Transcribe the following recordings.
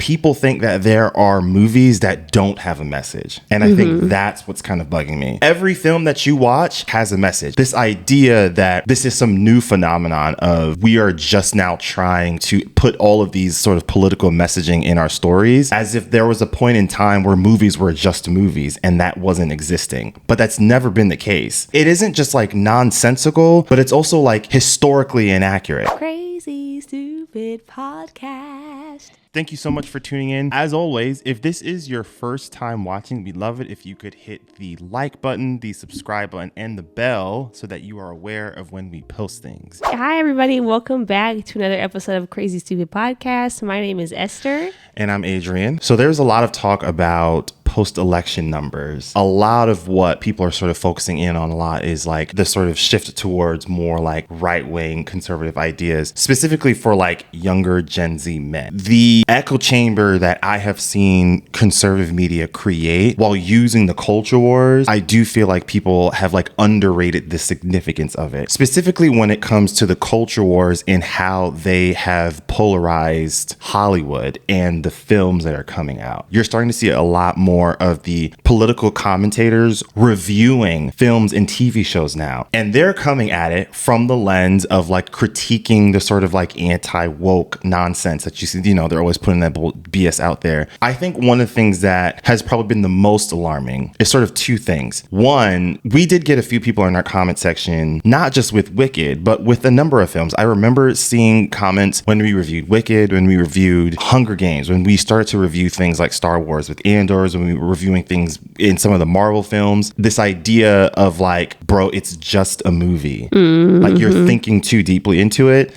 people think that there are movies that don't have a message. And I think that's what's kind of bugging me. Every film that you watch has a message. This idea that this is some new phenomenon of we are just now trying to put all of these sort of political messaging in our stories, as if there was a point in time where movies were just movies and that wasn't existing. But that's never been the case. It isn't just like nonsensical, but it's also like historically inaccurate. Crazy Stupid Podcast. Thank you so much for tuning in. As always, if this is your first time watching, we'd love it if you could hit the like button, the subscribe button, and the bell so that you are aware of when we post things. Hi, everybody. Welcome back to another episode of Crazy Stupid Podcast. My name is Esther. And I'm Adrian. So there's a lot of talk about post-election numbers. A lot of what people are sort of focusing in on a lot is like the sort of shift towards more like right-wing conservative ideas, specifically for like younger Gen Z men. The echo chamber that I have seen conservative media create while using the culture wars, I do feel like people have like underrated the significance of it, specifically when it comes to the culture wars and how they have polarized Hollywood and the films that are coming out. You're starting to see a lot more of the political commentators reviewing films and TV shows now. And they're coming at it from the lens of like critiquing the sort of like anti-woke nonsense that you see, you know, they're always putting that BS out there. I think one of the things that has probably been the most alarming is sort of two things. One, we did get a few people in our comment section, not just with Wicked, but with a number of films. I remember seeing comments when we reviewed Wicked, when we reviewed Hunger Games, when we started to review things like Star Wars with Andor's, when we were reviewing things in some of the Marvel films. This idea of like, bro, it's just a movie. Like you're thinking too deeply into it.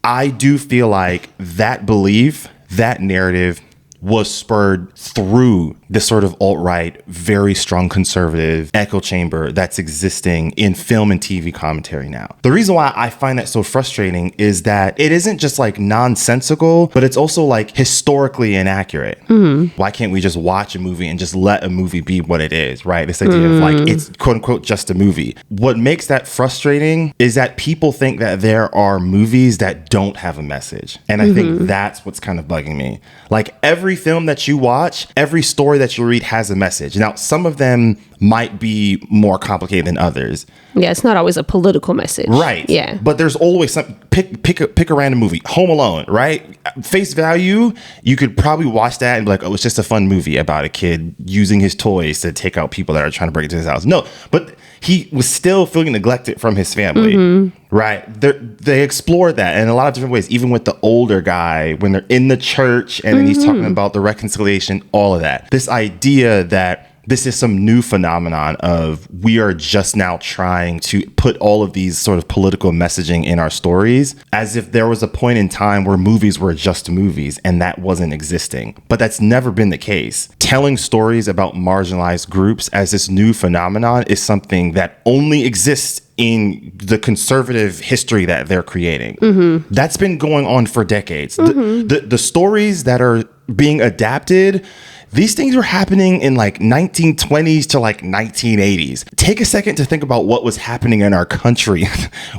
I do feel like that belief, that narrative was spurred through the sort of alt-right, very strong conservative echo chamber that's existing in film and TV commentary now. The reason why I find that so frustrating is that it isn't just like nonsensical, but it's also like historically inaccurate. Why can't we just watch a movie and just let a movie be what it is, right? This idea of like, it's quote unquote just a movie. What makes that frustrating is that people think that there are movies that don't have a message. And I think that's what's kind of bugging me. Like every film that you watch, every story that you read has a message. Now, some of them might be more complicated than others. Yeah, it's not always a political message. Right. Yeah. But there's always some, pick a random movie. Home Alone, right? Face value, you could probably watch that and be like, oh, it's just a fun movie about a kid using his toys to take out people that are trying to break into his house. No, but he was still feeling neglected from his family, right? They explored that in a lot of different ways, even with the older guy, when they're in the church and then he's talking about the reconciliation, all of that. This idea that this is some new phenomenon of we are just now trying to put all of these sort of political messaging in our stories, as if there was a point in time where movies were just movies and that wasn't existing. But that's never been the case. Telling stories about marginalized groups as this new phenomenon is something that only exists in the conservative history that they're creating. That's been going on for decades. The stories that are being adapted, these things were happening in like 1920s to like 1980s. Take a second to think about what was happening in our country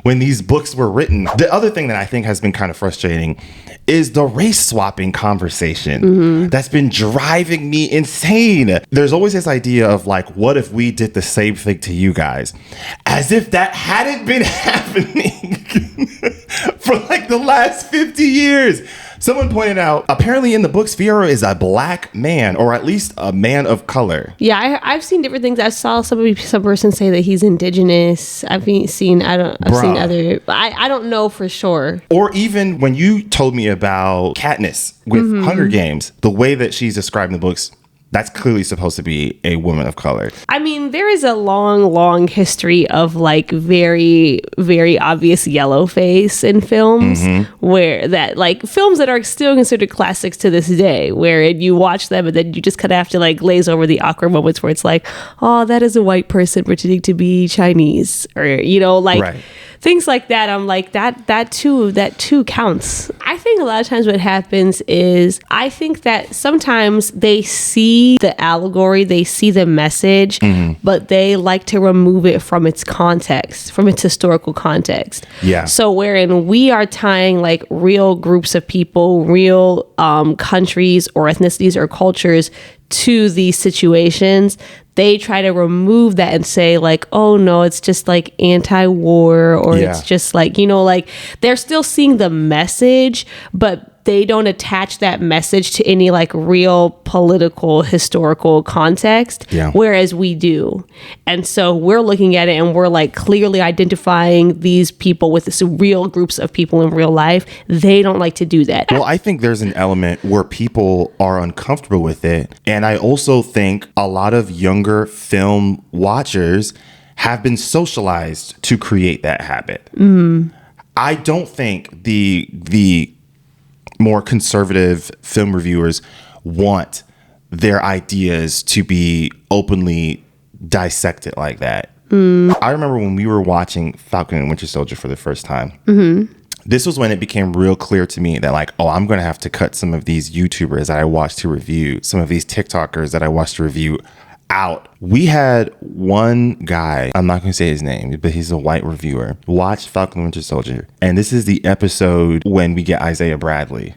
when these books were written. The other thing that I think has been kind of frustrating is the race swapping conversation that's been driving me insane. There's always this idea of like, what if we did the same thing to you guys? As if that hadn't been happening for like the last 50 years. Someone pointed out, apparently in the books, Fiyero is a black man, or at least a man of color. Yeah, I've seen different things. I saw some person say that he's indigenous. I've seen other. I don't know for sure. Or even when you told me about Katniss with Hunger Games, the way that she's described in the books, that's clearly supposed to be a woman of color. I mean, there is a long history of like very, very obvious yellow face in films where that like films that are still considered classics to this day, where you watch them and then you just kind of have to like glaze over the awkward moments where it's like, oh, that is a white person pretending to be Chinese, or, you know, like things like that. I'm like, that too counts. I think a lot of times what happens is I think that sometimes they see the allegory, they see the message, but they like to remove it from its context, from its historical context. Yeah. So wherein we are tying like real groups of people, real countries or ethnicities or cultures to these situations, they try to remove that and say like, oh no, it's just like anti-war, or it's just like, like they're still seeing the message, but they don't attach that message to any like real political historical context, whereas we do. And so we're looking at it and we're like clearly identifying these people with this real groups of people in real life. They don't like to do that. Well, I think there's an element where people are uncomfortable with it. And I also think a lot of younger film watchers have been socialized to create that habit. I don't think the more conservative film reviewers want their ideas to be openly dissected like that. I remember when we were watching Falcon and Winter Soldier for the first time. This was when it became real clear to me that like, oh, I'm going to have to cut some of these YouTubers that I watched to review, some of these TikTokers that I watched to review out. We had one guy, I'm not going to say his name, but he's a white reviewer, watch Falcon and Winter Soldier. And this is the episode when we get Isaiah Bradley.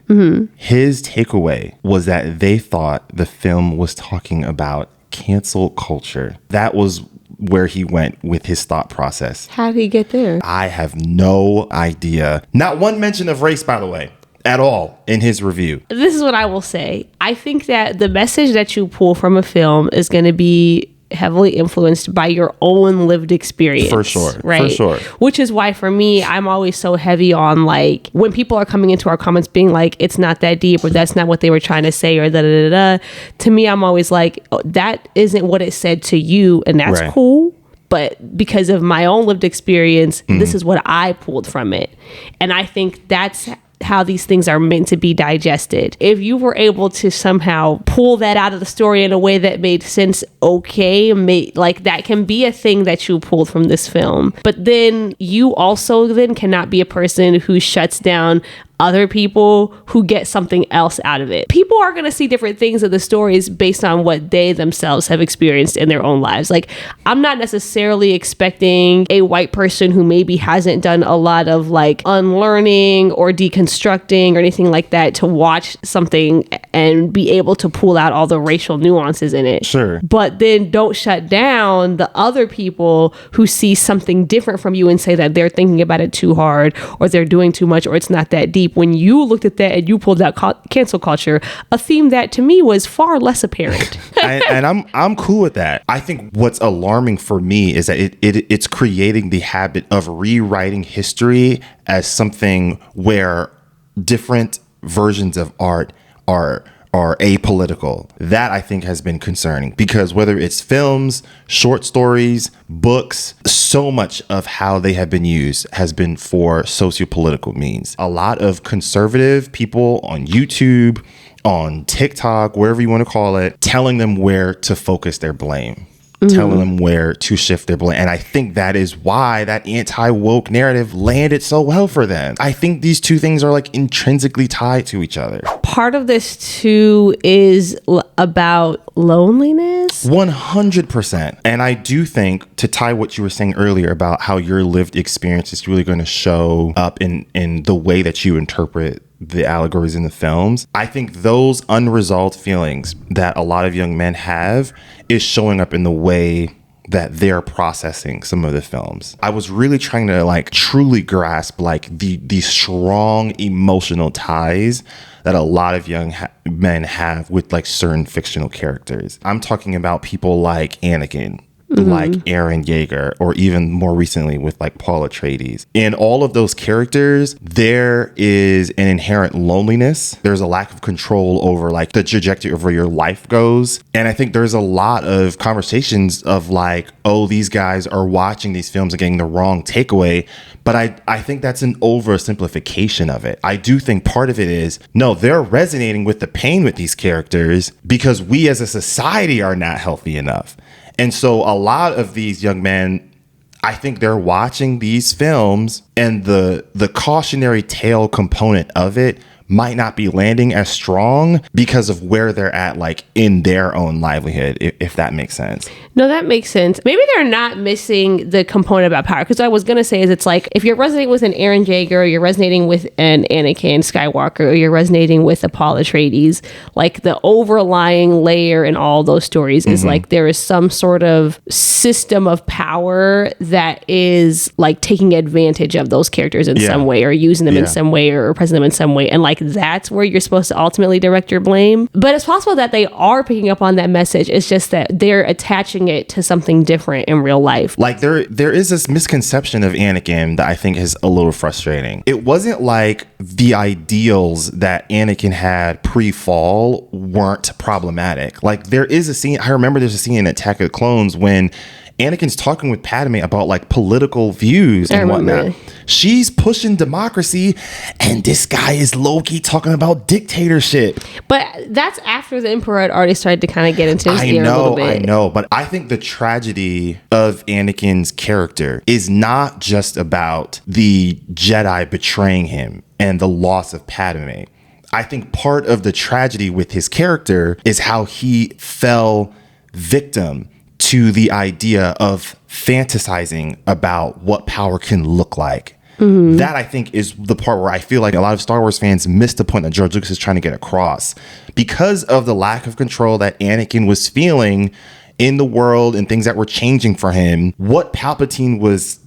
His takeaway was that they thought the film was talking about cancel culture. That was where he went with his thought process. How did he get there? I have no idea. Not one mention of race, by the way, at all in his review. This is what I will say. I think that the message that you pull from a film is going to be heavily influenced by your own lived experience. For sure. Right? For sure. Which is why for me, I'm always so heavy on like when people are coming into our comments being like, it's not that deep, or that's not what they were trying to say, or da da da da. To me, I'm always like, oh, that isn't what it said to you, and that's cool. But because of my own lived experience, this is what I pulled from it. And I think that's how these things are meant to be digested. If you were able to somehow pull that out of the story in a way that made sense, like that can be a thing that you pulled from this film. But then you also then cannot be a person who shuts down other people who get something else out of it. People are going to see different things in the stories based on what they themselves have experienced in their own lives. Like, I'm not necessarily expecting a white person who maybe hasn't done a lot of like unlearning or deconstructing or anything like that to watch something and be able to pull out all the racial nuances in it. Sure. But then don't shut down the other people who see something different from you and say that they're thinking about it too hard, or they're doing too much, or it's not that deep. When you looked at that and you pulled out cancel culture, a theme that to me was far less apparent. and I'm cool with that. I think what's alarming for me is that it's creating the habit of rewriting history as something where different versions of art are apolitical. That I think has been concerning, because whether it's films, short stories, books, so much of how they have been used has been for sociopolitical means. A lot of conservative people on YouTube, on TikTok, wherever you want to call it, telling them where to focus their blame. Telling them where to shift their blame. And I think that is why that anti-woke narrative landed so well for them. I think these two things are like intrinsically tied to each other. Part of this too is about loneliness. 100%. And I do think, to tie what you were saying earlier about how your lived experience is really going to show up in the way that you interpret the allegories in the films, I think those unresolved feelings that a lot of young men have is showing up in the way that they're processing some of the films. I was really trying to like truly grasp like the strong emotional ties that a lot of young men have with like certain fictional characters. I'm talking about people like Anakin, like Eren Yeager, or even more recently with like Paul Atreides. In all of those characters, there is an inherent loneliness. There's a lack of control over like the trajectory of where your life goes. And I think there's a lot of conversations of like, oh, these guys are watching these films and getting the wrong takeaway. But I think that's an oversimplification of it. I do think part of it is, no, they're resonating with the pain with these characters because we as a society are not healthy enough. And so a lot of these young men, I think they're watching these films, and the cautionary tale component of it might not be landing as strong because of where they're at, like in their own livelihood, if that makes sense. No, that makes sense. Maybe they're not missing the component about power. Because what I was going to say is it's like if you're resonating with an Eren Jaeger, or you're resonating with an Anakin Skywalker, or you're resonating with a Paul Atreides, like the overlying layer in all those stories is like there is some sort of system of power that is like taking advantage of those characters in some way, or using them in some way, or oppressing them in some way. And like that's where you're supposed to ultimately direct your blame. But it's possible that they are picking up on that message. It's just that they're attaching it to something different in real life. Like there is this misconception of Anakin that I think is a little frustrating. It wasn't like the ideals that Anakin had pre-fall weren't problematic. Like there is a scene, I remember there's a scene in Attack of the Clones when Anakin's talking with Padme about like political views and whatnot. She's pushing democracy, and this guy is low-key talking about dictatorship. But that's after the Emperor had already started to kind of get into his ear a little bit. I know, but I think the tragedy of Anakin's character is not just about the Jedi betraying him and the loss of Padme. I think part of the tragedy with his character is how he fell victim to the idea of fantasizing about what power can look like. That I think is the part where I feel like a lot of Star Wars fans missed the point that George Lucas is trying to get across because of the lack of control that Anakin was feeling in the world and things that were changing for him. What Palpatine was,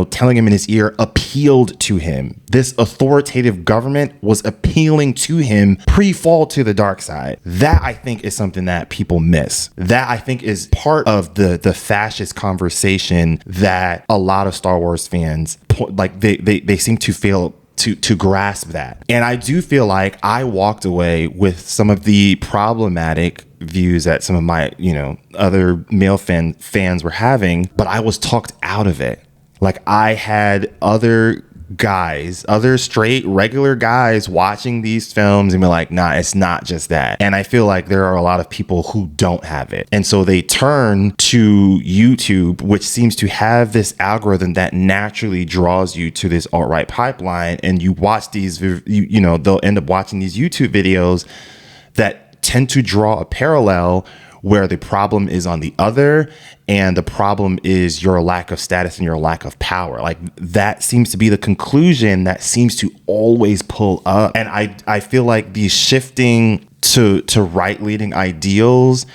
telling him in his ear appealed to him. This authoritative government was appealing to him pre-fall to the dark side. That I think is something that people miss. That I think is part of the fascist conversation that a lot of Star Wars fans like they seem to fail to grasp that. And I do feel like I walked away with some of the problematic views that some of my, other male fans were having, but I was talked out of it. Like I had other straight regular guys watching these films and be like, nah, it's not just that. And I feel like there are a lot of people who don't have it. And so they turn to YouTube, which seems to have this algorithm that naturally draws you to this alt-right pipeline. And you watch these, they'll end up watching these YouTube videos that tend to draw a parallel where the problem is on the other and the problem is your lack of status and your lack of power. Like that seems to be the conclusion that seems to always pull up. And I feel like these shifting to right leaning ideals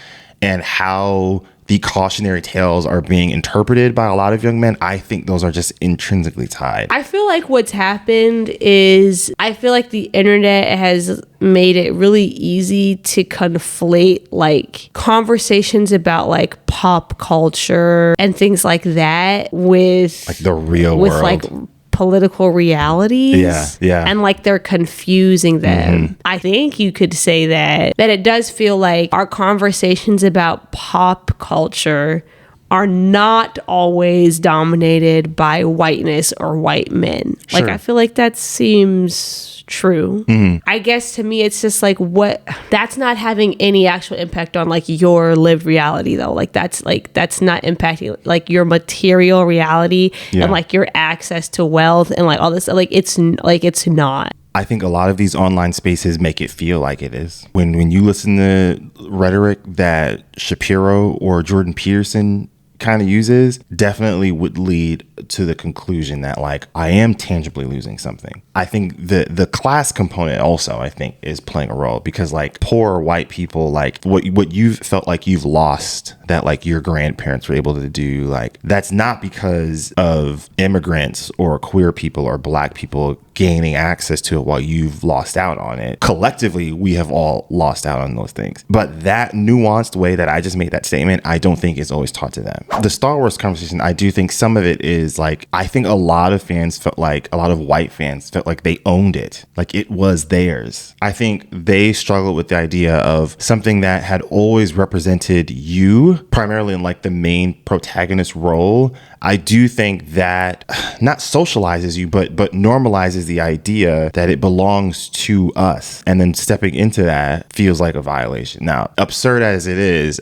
and how the cautionary tales are being interpreted by a lot of young men, I think those are just intrinsically tied. I feel like what's happened is I feel like the internet has made it really easy to conflate like conversations about like pop culture and things like that with like the real world. Like political realities. Yeah. And like they're confusing them. I think you could say that it does feel like our conversations about pop culture are not always dominated by whiteness or white men. Like I feel like that seems true. I guess to me it's just like that's not having any actual impact on like your lived reality though. Like that's not impacting like your material reality and like your access to wealth and like all this. Like it's not. I think a lot of these online spaces make it feel like it is. When you listen to rhetoric that Shapiro or Jordan Peterson kind of uses, definitely would lead to the conclusion that like I am tangibly losing something. I think the class component also I think is playing a role because like poor white people, like what you've felt like you've lost that like your grandparents were able to do, like that's not because of immigrants or queer people or black people gaining access to it while you've lost out on it. Collectively, we have all lost out on those things. But that nuanced way that I just made that statement, I don't think is always taught to them. The Star Wars conversation, I do think some of it is like, I think a lot of fans felt like, a lot of white fans felt like they owned it. Like it was theirs. I think they struggled with the idea of something that had always represented you, primarily in like the main protagonist role. I do think that not socializes you, but normalizes the idea that it belongs to us. And then stepping into that feels like a violation. Now, absurd as it is,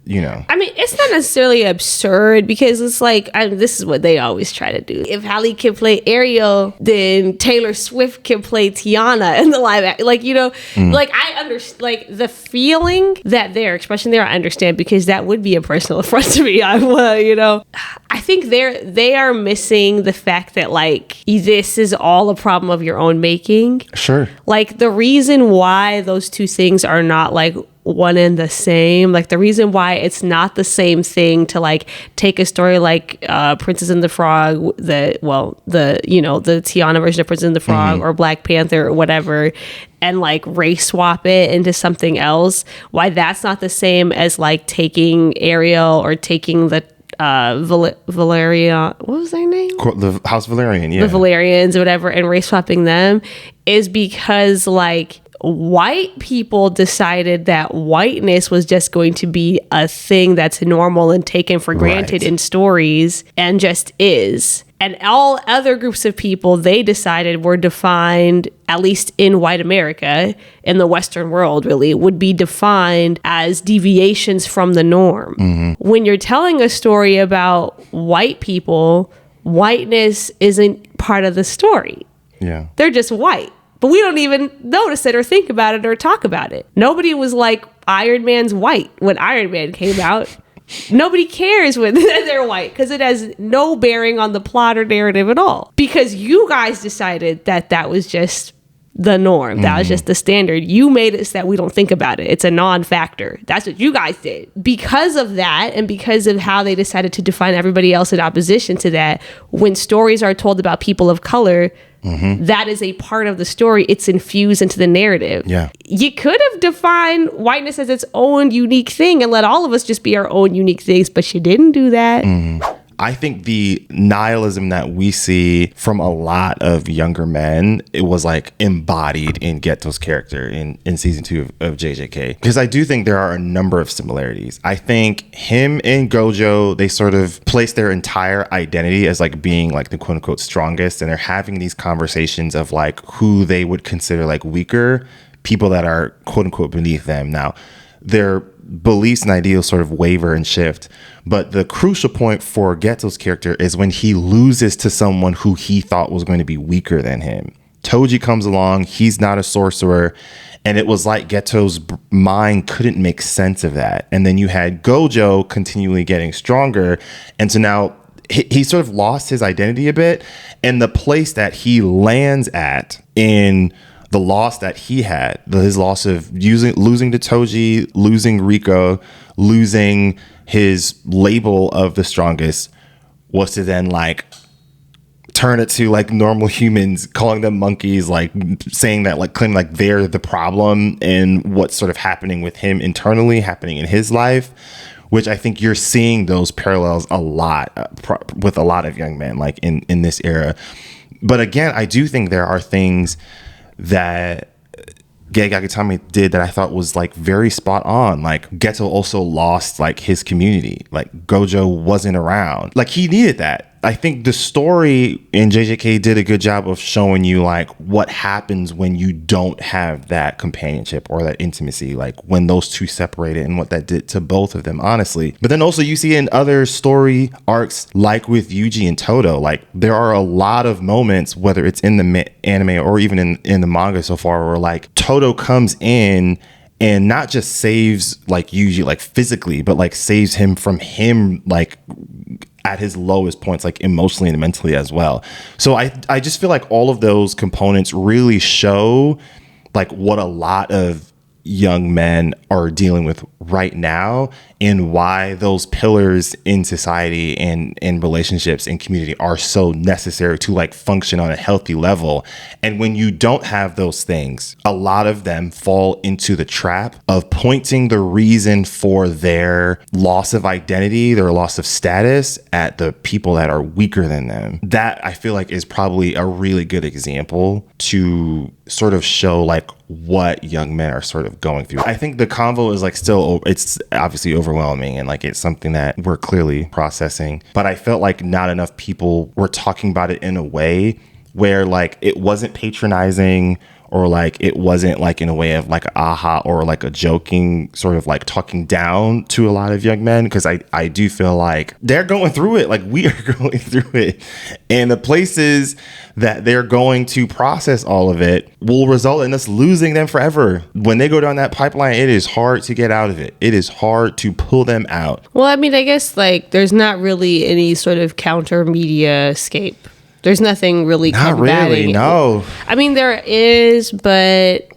you know. I mean, it's not necessarily absurd because it's like, this is what they always try to do. If Halle can play Ariel, then Taylor Swift can play Tiana in the live act. Like, you know, like I understand, like the feeling that they're expressing there, I understand, because that would be a personal affront to me. You know, I think they are missing the fact that like this is all a problem of your own making. Sure. Like the reason why those two things are not like one and the same, like the reason why it's not the same thing to like take a story like Princess and the Frog, the Tiana version of Princess and the Frog or Black Panther or whatever, and like race swap it into something else, why that's not the same as like taking Ariel or taking the Valeria, what was their name? The House Valerian, yeah. The Valerians or whatever, and race swapping them is because like white people decided that whiteness was just going to be a thing that's normal and taken for granted in stories and just is. And all other groups of people, they decided were defined, at least in white America, in the Western world really, would be defined as deviations from the norm. When you're telling a story about white people, whiteness isn't part of the story. Yeah. They're just white. But we don't even notice it or think about it or talk about it. Nobody was like, Iron Man's white when Iron Man came out. Nobody cares when they're white because it has no bearing on the plot or narrative at all. Because you guys decided that that was just the norm. That was just the standard. You made it so that we don't think about it. It's a non-factor. That's what you guys did. Because of that, and because of how they decided to define everybody else in opposition to that, when stories are told about people of color, that is a part of the story. It's infused into the narrative. Yeah. You could have defined whiteness as its own unique thing and let all of us just be our own unique things, but you didn't do that. I think the nihilism that we see from a lot of younger men, it was like embodied in Geto's character in season 2 of JJK. Because I do think there are a number of similarities. I think him and Gojo, they sort of place their entire identity as like being like the quote unquote strongest. And they're having these conversations of like who they would consider like weaker, people that are quote unquote beneath them. Now, their beliefs and ideals sort of waver and shift. But the crucial point for Geto's character is when he loses to someone who he thought was going to be weaker than him. Toji comes along. He's not a sorcerer. And it was like Geto's mind couldn't make sense of that. And then you had Gojo continually getting stronger. And so now he sort of lost his identity a bit. And the place that he lands at in the loss that he had, his loss of losing to Toji, losing Riko, losing his label of the strongest, was to then like turn it to like normal humans, calling them monkeys, like saying that, like claiming like they're the problem and what's sort of happening with him internally, happening in his life, which I think you're seeing those parallels a lot with a lot of young men like in this era. But again, I do think there are things that Gege Akutami did that I thought was like very spot on. Like Geto also lost like his community. Like Gojo wasn't around. Like he needed that. I think the story in JJK did a good job of showing you like what happens when you don't have that companionship or that intimacy, like when those two separated and what that did to both of them, honestly. But then also you see in other story arcs, like with Yuji and Todo, like there are a lot of moments, whether it's in the anime or even in the manga so far, where like Todo comes in and not just saves like Yuji like physically, but like saves him from him like at his lowest points, like emotionally and mentally as well. So I just feel like all of those components really show like what a lot of young men are dealing with right now and why those pillars in society and in relationships and community are so necessary to like function on a healthy level. And when you don't have those things, a lot of them fall into the trap of pointing the reason for their loss of identity, their loss of status at the people that are weaker than them. That I feel like is probably a really good example to sort of show like what young men are sort of going through. I think the convo is like still, it's obviously overwhelming and like it's something that we're clearly processing, but I felt like not enough people were talking about it in a way where like it wasn't patronizing or like it wasn't like in a way of like aha or like a joking sort of like talking down to a lot of young men, because I do feel like they're going through it like we are going through it, and the places that they're going to process all of it will result in us losing them forever. When they go down that pipeline, it is hard to get out of it. It is hard to pull them out. Well, I mean, I guess like there's not really any sort of counter media escape. There's nothing really combating. Not really, no. I mean, there is, but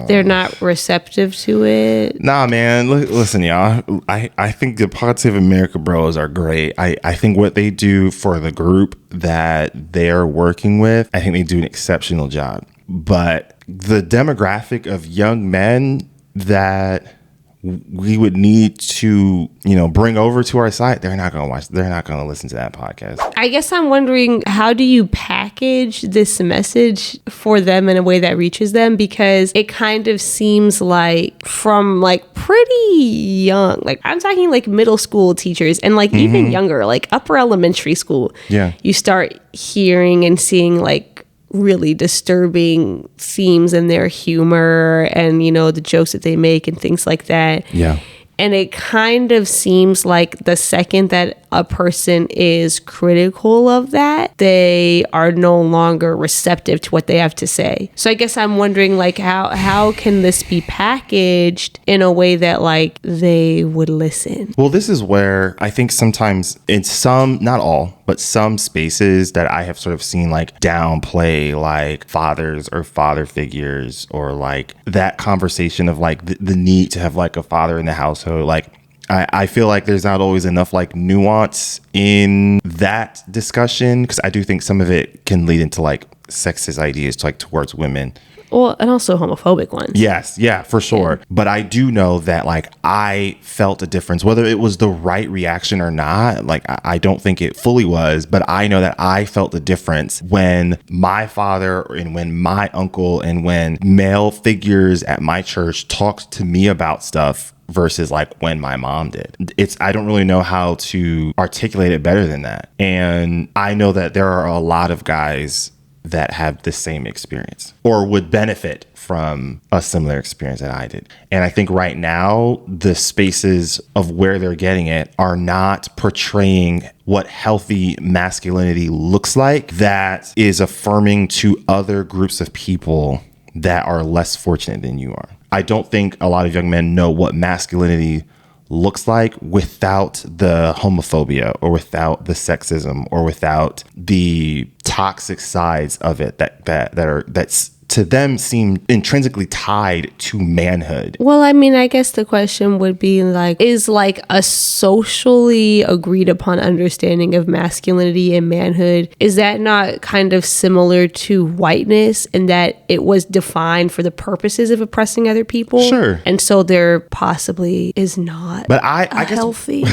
they're not receptive to it. Nah, man. Listen, y'all. I think the Positive America Bros are great. I think what they do for the group that they're working with, I think they do an exceptional job. But the demographic of young men that we would need to, bring over to our site, they're not going to watch. They're not going to listen to that podcast. I guess I'm wondering, how do you package this message for them in a way that reaches them? Because it kind of seems like from like pretty young, like I'm talking like middle school teachers and like even younger, like upper elementary school. Yeah. You start hearing and seeing like really disturbing themes in their humor and, the jokes that they make and things like that. Yeah. And it kind of seems like the second that a person is critical of that, they are no longer receptive to what they have to say. So I guess I'm wondering, like, how can this be packaged in a way that, like, they would listen? Well, this is where I think sometimes in some, not all, but some spaces that I have sort of seen like downplay like fathers or father figures, or like that conversation of like the need to have like a father in the household. Like I feel like there's not always enough like nuance in that discussion, because I do think some of it can lead into like sexist ideas like towards women. Well, and also homophobic ones. Yes, yeah, for sure. Yeah. But I do know that like I felt a difference, whether it was the right reaction or not. Like I don't think it fully was, but I know that I felt the difference when my father and when my uncle and when male figures at my church talked to me about stuff versus like when my mom did. I don't really know how to articulate it better than that. And I know that there are a lot of guys that have the same experience or would benefit from a similar experience that I did. And I think right now, the spaces of where they're getting it are not portraying what healthy masculinity looks like, that is affirming to other groups of people that are less fortunate than you are. I don't think a lot of young men know what masculinity looks like without the homophobia or without the sexism or without the toxic sides of it that's to them seem intrinsically tied to manhood. Well, I mean, I guess the question would be like, is like a socially agreed upon understanding of masculinity and manhood, is that not kind of similar to whiteness in that it was defined for the purposes of oppressing other people? Sure. And so there possibly is not but I guess healthy.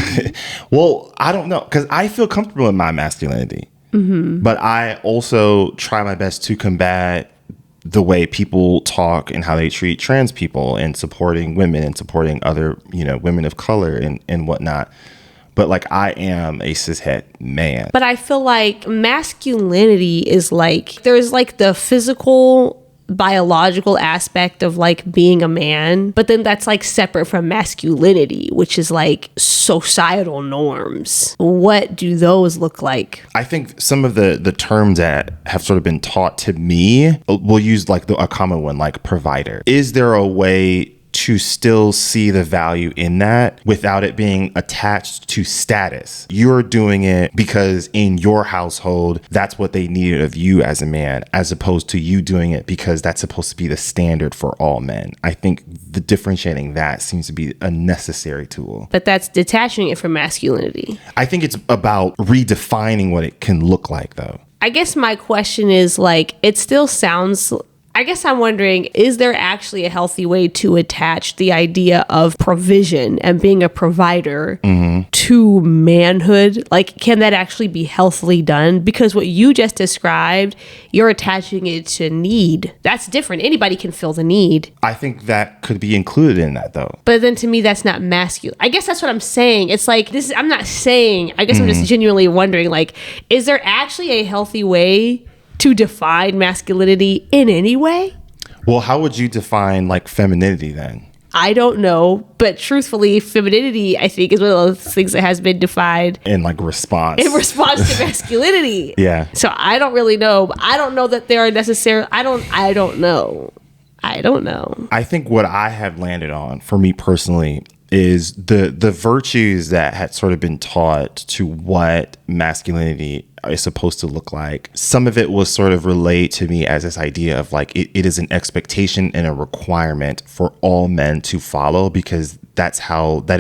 Well, I don't know, because I feel comfortable in my masculinity. But I also try my best to combat the way people talk and how they treat trans people and supporting women and supporting other, women of color and whatnot. But like, I am a cishet man. But I feel like masculinity is like, there's like the physical biological aspect of like being a man, but then that's like separate from masculinity, which is like societal norms. What do those look like? I think some of the terms that have sort of been taught to me, we'll use like a common one, like provider. Is there a way to still see the value in that without it being attached to status? You're doing it because in your household, that's what they needed of you as a man, as opposed to you doing it because that's supposed to be the standard for all men. I think the differentiating that seems to be a necessary tool. But that's detaching it from masculinity. I think it's about redefining what it can look like, though. I guess my question is like, it still sounds... I guess I'm wondering, is there actually a healthy way to attach the idea of provision and being a provider to manhood? Like, can that actually be healthily done? Because what you just described, you're attaching it to need. That's different. Anybody can feel the need. I think that could be included in that, though. But then to me, that's not masculine. I guess that's what I'm saying. It's like, I'm not saying, I guess I'm just genuinely wondering, like, is there actually a healthy way to define masculinity in any way? Well, how would you define like femininity then? I don't know, but truthfully, femininity, I think, is one of those things that has been defined In like response. in response to masculinity. Yeah. So I don't really know. But I don't know that there are necessarily. I don't know. I don't know. I think what I have landed on for me personally is the virtues that had sort of been taught to what masculinity is supposed to look like. Some of it was sort of relayed to me as this idea of like it is an expectation and a requirement for all men to follow, because that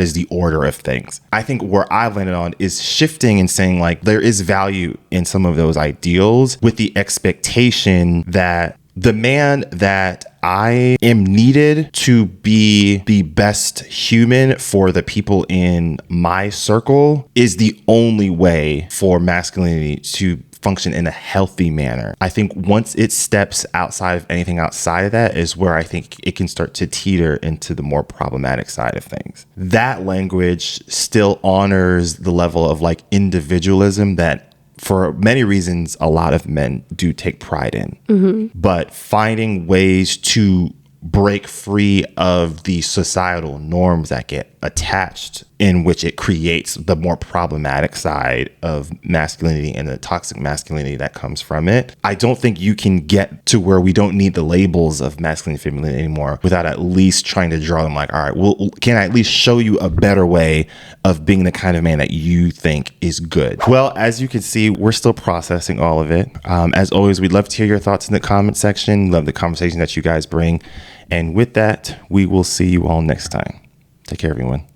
is the order of things. I think where I've landed on is shifting and saying like there is value in some of those ideals, with the expectation that the man that I am needed to be the best human for the people in my circle is the only way for masculinity to function in a healthy manner. I think once it steps outside of anything outside of that is where I think it can start to teeter into the more problematic side of things. That language still honors the level of like individualism that for many reasons, a lot of men do take pride in. Mm-hmm. But finding ways to break free of the societal norms that get attached, in which it creates the more problematic side of masculinity and the toxic masculinity that comes from it. I don't think you can get to where we don't need the labels of masculine and feminine anymore without at least trying to draw them like, all right, well, can I at least show you a better way of being the kind of man that you think is good? Well, as you can see, we're still processing all of it. As always, we'd love to hear your thoughts in the comment section. Love the conversation that you guys bring. And with that, we will see you all next time. Take care, everyone.